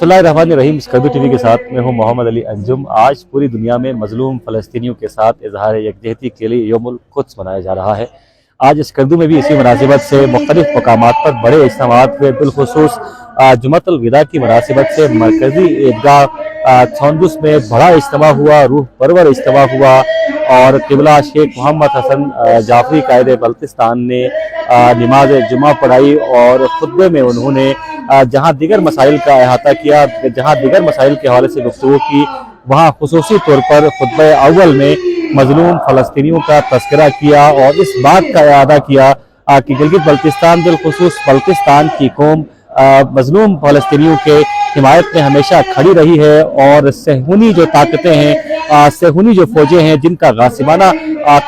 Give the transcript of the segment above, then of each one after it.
बिस्मिल्लाहिर्रहमानिर्रहीम। स्कर्दू टीवी के साथ मैं हूं मोहम्मद अली अंजुम। आज पूरी दुनिया में मजलूम फ़लस्तीनियों के साथ इजहार यकजहती के लिए यौमुल कुद्स मनाया जा रहा है। आज स्कर्दू में भी इसी मुनासिबत से मुख्तलिफ मकामात पर बड़े इज्तिमात हुए। बिलखुसूस जुमतुल विदा की मुनासिबत से मरकजी ईदगाह थोंदुस में बड़ा इज्तिमा हुआ, रूह परवर इज्तिमा हुआ और क़िबला शेख मोहम्मद हसन जाफरी कायद बल्तिस्तान ने नमाज जुमा पढ़ाई और खुतबे में उन्होंने जहाँ दीगर मसाइल का अहाता किया, जहाँ दीगर मसाइल के हवाले से गुफ्तगू की, वहाँ खुसूसी तौर पर खुतबे अव्वल में मजलूम फ़लस्तीनियों का तज़किरा किया और इस बात का इरादा किया कि गिलगित बल्तिस्तान बिलखुसूस बल्तिस्तान की कौम मजलूम फ़लस्तीनियों के हिमायत में हमेशा खड़ी रही है और सहूनी जो ताकतें हैं, सहूनी जो फौजें हैं जिनका गासिबाना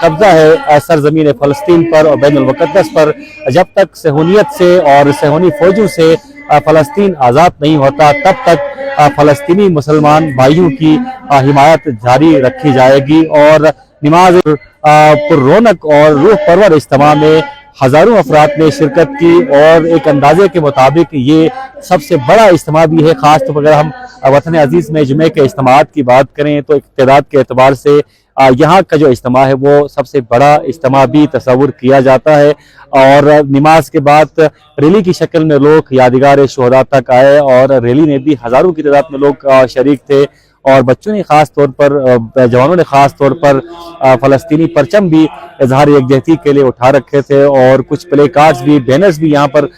कब्जा है सरजमीन फ़लस्तीन पर और बैनुल मुक़द्दस पर, जब तक सहूनियत से और सहूनी फौजों से फ़लस्तीन आज़ाद नहीं होता तब तक फ़लस्तीनी मुसलमान भाइयों की हिमायत जारी रखी जाएगी। और नमाज पुररौनक और रूह परवर इज्तिमा में हज़ारों अफराद ने शिरकत की और एक अंदाजे के मुताबिक ये सबसे बड़ा इज्तिमा भी है। ख़ास तौर पर अगर हम वतन अजीज़ में जुमे के इज्तिमात की बात करें तो इक़्तिदाद के एतबार से यहाँ का जो इज्तिमा है वो सबसे बड़ा इज्तिमा भी तस्वुर किया जाता है। और नमाज के बाद रैली की शक्ल में लोग यादगार शोहदा तक आए और रैली में भी हज़ारों की तादाद में लोग शरीक थे और बच्चों ने ख़ास तौर पर, जवानों ने ख़ास तौर पर फ़लस्तीनी परचम भी इजहार यकजहती के लिए उठा रखे थे और कुछ प्ले कार्ड्स भी, बैनर्स भी यहाँ पर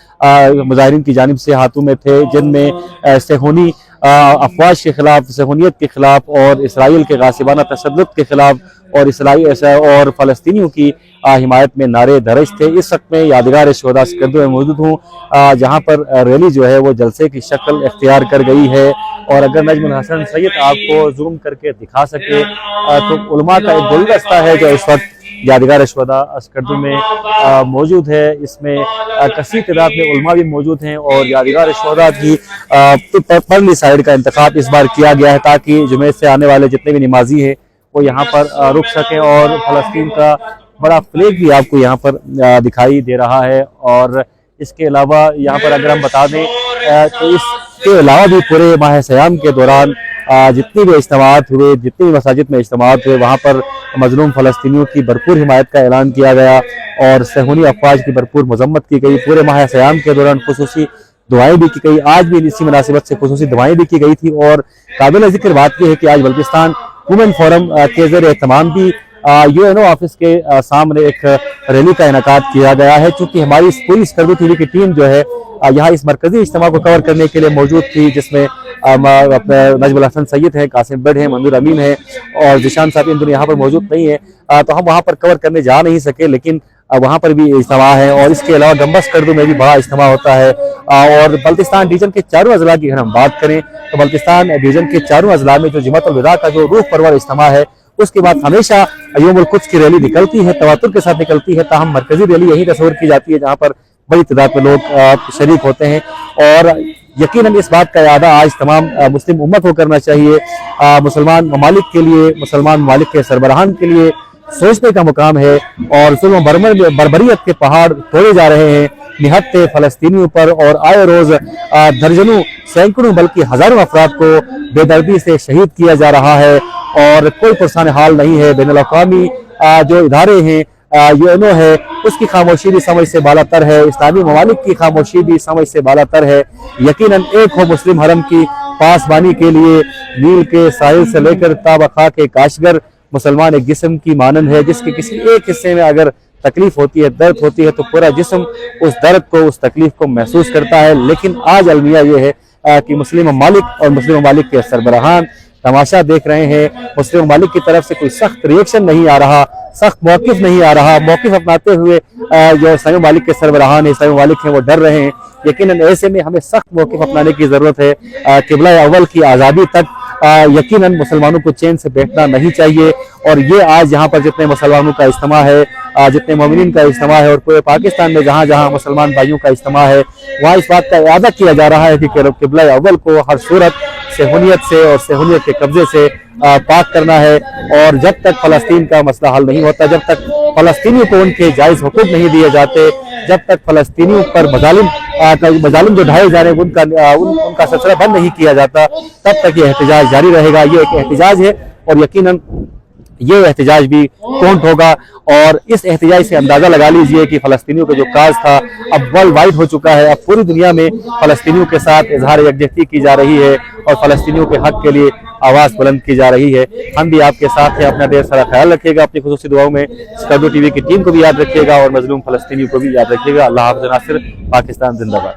मुजाहिरीन की जानिब से हाथों में थे, जिनमें सहूनी अफवाज के खिलाफ, सहूनियत के खिलाफ और इसराइल के गासिबाना तसल्लुत के खिलाफ और फ़लस्तीनियों की हिमायत में नारे दर्ज थे। इस वक्त में यादगार शोहदा स्कर्दू में मौजूद हूँ, जहाँ पर रैली जो है वो जलसे की शक्ल इख्तियार कर गई है। और अगर नजमुल हसन सैयद आपको जूम करके दिखा सके तो उलमा का एक गुलदस्ता है जो इस वक्त यादगार शोहदा स्कर्दू में मौजूद है। इसमें कसीर तादाद में उलमा भी मौजूद हैं और यादगार शोहदा की परली साइड का इंतखाब इस बार किया गया है ताकि जुमे से आने वाले जितने भी नमाजी हैं वो यहाँ पर रुक सकें। और फ़लस्तीन का बड़ा फ्लैग भी आपको यहाँ पर दिखाई दे रहा है। और इसके अलावा यहाँ पर अगर हम बता दें तो इसके अलावा भी पूरे माह सयाम के दौरान जितने भी इज्तिमात हुए, जितनी भी मसाजिद में इज्तिमात हुए, वहाँ पर मजलूम फ़लस्तीनियों की भरपूर हिमायत का ऐलान किया गया और सहूनी अफवाज की भरपूर मजम्मत की गई। पूरे माह सयाम के दौरान खुसूसी दुआएं भी की गई, आज भी इसी मुनासिबत से खुसूसी दुआएं भी की गई थी। और काबिल ज़िक्र बात यह है कि आज बल्तिस्तान वुमेन फोरम के ज़रिए तमाम भी UNO ऑफिस के सामने एक रैली का इनेकाद किया गया है। चूँकि हमारी पूरी स्कर्दू टीवी की टीम जो है यहाँ इस मरकजी इज्तिमा को कवर करने के लिए मौजूद थी, जिसमें नजमुल हसन सैयद है, कासिम बेड है, मंजूर अमीन है और जिशान साहब इन दोनों यहाँ पर मौजूद नहीं है, तो हम वहाँ पर कवर करने जा नहीं सके, लेकिन वहाँ पर भी इज्तिमा है। और इसके अलावा गंबा स्कर्दू में भी बड़ा इज्तिमा होता है। और बल्तिस्तान डिवीजन के चारों अजला की अगर हम बात करें तो बल्तिस्तान डिवीजन के चारों अजला में जो जुमतुल विदा का जो रूह परवर इज्तिमा है उसके बाद हमेशा यौमुल कुद्स की रैली निकलती है, तवातुर के साथ निकलती है। ताहम मरकजी रैली यही तस्वुर की जाती है जहाँ पर बड़ी तादाद में लोग शरीक होते हैं। और यकीनन इस बात का इरादा आज तमाम मुस्लिम उम्मत को करना चाहिए। मुसलमान ममालिक के लिए, मुसलमान ममालिक के सरबराहान के लिए सोचने का मुकाम है। और जुल्म बर्बरियत के पहाड़ तोड़े जा रहे हैं निहत्ते फ़लस्तीनियों पर और आए रोज दर्जनों, सैकड़ों बल्कि हज़ारों अफराद को बेदर्दी से शहीद किया जा रहा है और कोई पुरसान हाल नहीं है। बैनुल अक़वामी जो इदारे हैं, UNO है, उसकी खामोशी भी समझ से बालातर है, इस्लामी ममालिक की खामोशी भी समझ से बालातर है। यकीनन एक हो मुस्लिम हरम की पासबानी के लिए नील के साहिल से लेकर ताबखा के काशगर मुसलमान एक जिस्म की मानंद है, जिसके किसी एक हिस्से में अगर तकलीफ होती है, दर्द होती है तो पूरा जिस्म उस दर्द को, उस तकलीफ को महसूस करता है। लेकिन आज अलमिया ये है कि मुस्लिम ममालिक और मुस्लिम ममालिक के सरबराहान तमाशा देख रहे हैं। मुस्लिम ममालिक की तरफ से कोई सख्त रिएक्शन नहीं आ रहा, सख्त मौक़िफ़ नहीं आ रहा। मौक़िफ़ अपनाते हुए जो इस्लामी ममालिक के सरबराहान इस्लामी ममालिक हैं वो डर रहे हैं। यकीनन ऐसे में हमें सख्त मौक़िफ़ अपनाने की ज़रूरत है। क़िबला अव्वल की आज़ादी तक यकीनन मुसलमानों को चैन से बैठना नहीं चाहिए। और ये आज यहाँ पर जितने मुसलमानों का इज्तिमा है, जितने मोमिनीन का इज्तिमा है और पूरे पाकिस्तान में जहाँ जहाँ मुसलमान भाइयों का इज्तिमा है, वहाँ इस बात का इरादा किया जा रहा है कि क़िबला अव्वल को हर सूरत सहूलियत से और सहूलियत के कब्जे से पाक करना है। और जब तक फ़लस्तीन का मसला हल नहीं होता, जब तक फ़लस्तीनियों को उनके जायज़ हुकूक नहीं दिए जाते, जब तक फ़लस्तीनियों पर मजालिम जो ढाए जा रहे हैं उनका सिलसिला बंद नहीं किया जाता, तब तक ये एहतजाज जारी रहेगा। ये एक एहतजाज है और यकीनन ये एहतजाज भी काउंट होगा। और इस एहतजाज से अंदाज़ा लगा लीजिए कि फ़लस्तीनियों का जो काज था अब वर्ल्ड वाइड हो चुका है। अब पूरी दुनिया में फ़लस्तीनियों के साथ इजहार यकजहती की जा रही है और फ़लस्तीनियों के हक़ के लिए आवाज़ बुलंद की जा रही है। हम भी आपके साथ हैं। अपना ढेर सारा ख्याल रखिएगा, अपनी खुसूसी दुआओं में स्कर्दो टीवी की टीम को भी याद रखिएगा और मजलूम फ़लस्तीनियों को भी याद रखिएगा। अल्लाह हाफ़िज़ नासिर, पाकिस्तान जिंदाबाद।